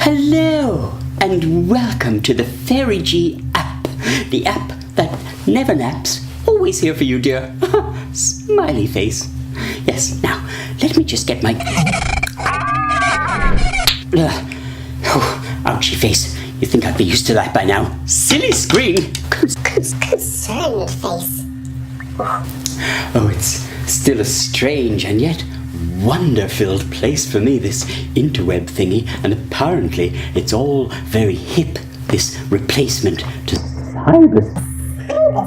Hello, and welcome to the Fairy G app. The app that never naps. Always here for you, dear. Smiley face. Yes, now, let me just get my... ouchie face. You think I'd be used to that by now? Silly screen! Concerned face. Oh, it's still a strange and yet wonder-filled place for me, this interweb thingy, and apparently it's all very hip, this replacement to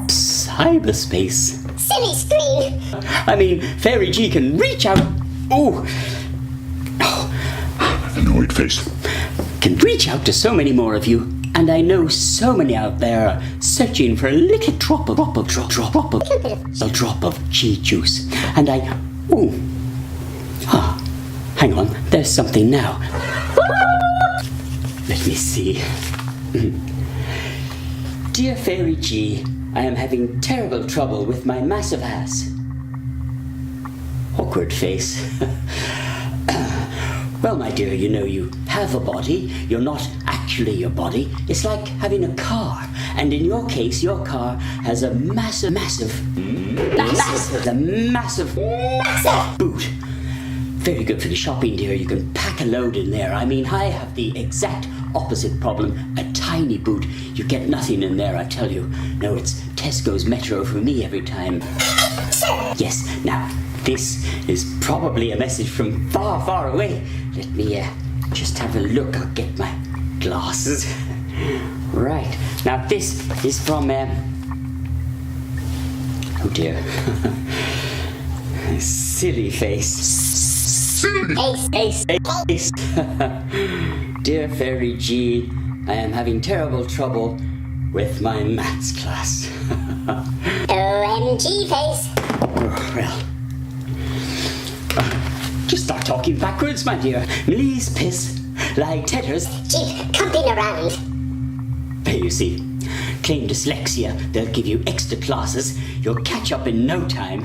cyberspace. Silly screen. I mean, Fairy G can reach out... Annoyed face. Can reach out to so many more of you, and I know so many out there are searching for a little drop of G juice, and hang on, there's something now. Let me see. Dear Fairy G, I am having terrible trouble with my massive ass. Awkward face. Well, my dear, you know you have a body. You're not actually your body. It's like having a car. And in your case, your car has a massive boot. Very good for the shopping, dear. You can pack a load in there. I mean, I have the exact opposite problem. A tiny boot. You get nothing in there, I tell you. No, it's Tesco's Metro for me every time. Yes, now, this is probably a message from far, far away. Let me just have a look. I'll get my glasses. Right. Now, this is from... oh, dear. Silly face. Face. Dear Fairy G, I am having terrible trouble with my maths class. OMG face. Oh, well... just start talking backwards, my dear. Please piss like tetters. Keep cumping around. There you see. Claim dyslexia, they'll give you extra classes. You'll catch up in no time.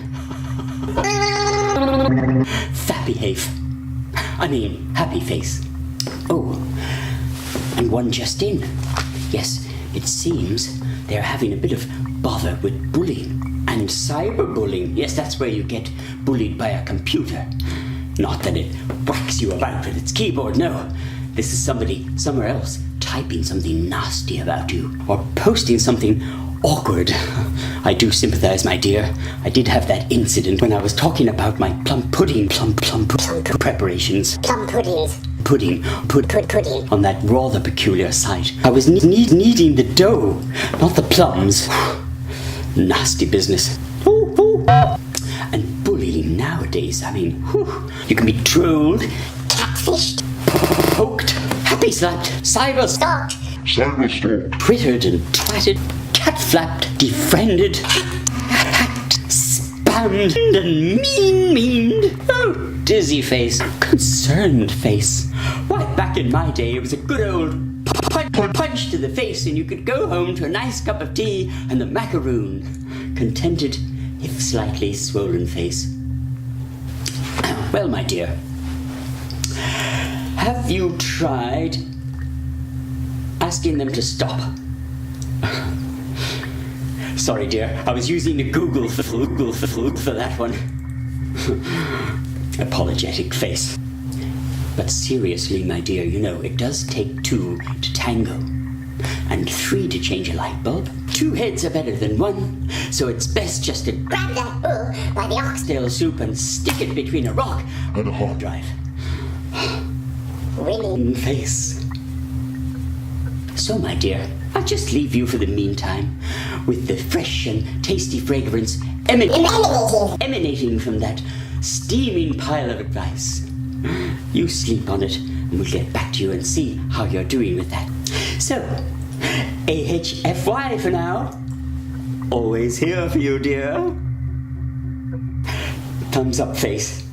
Fat behave. I mean, happy face. Oh, and one just in. Yes, it seems they're having a bit of bother with bullying. And cyberbullying. Yes, that's where you get bullied by a computer. Not that it whacks you about with its keyboard, no. This is somebody somewhere else typing something nasty about you. Or posting something awkward. I do sympathize, my dear. I did have that incident when I was talking about my plum pudding preparations. Plum puddings. Pudding. Pudding. On that rather peculiar site. I was kneading the dough, not the plums. Nasty business. And bullying nowadays, I mean, you can be trolled, Catfished. poked, happy slapped, cyberstalked, twittered and twatted, cat-flapped, defriended, hacked, spammed, and meaned. Oh, dizzy face, concerned face. Why, back in my day, it was a good old punch to the face, and you could go home to a nice cup of tea and the macaroon. Contented, if slightly swollen face. Well, my dear, have you tried asking them to stop? Sorry, dear, I was using the Google for that one. Apologetic face. But seriously, my dear, you know, it does take 2 to tango. And 3 to change a light bulb. 2 heads are better than 1, so it's best just to Grab that bull by the oxtail. oxtail soup and stick it between a rock and a hard drive. Really? Face. So, my dear, I'll just leave you for the meantime with the fresh and tasty fragrance emanating from that steaming pile of advice. You sleep on it, and we'll get back to you and see how you're doing with that. So, AHFY for now. Always here for you, dear. Thumbs up, face.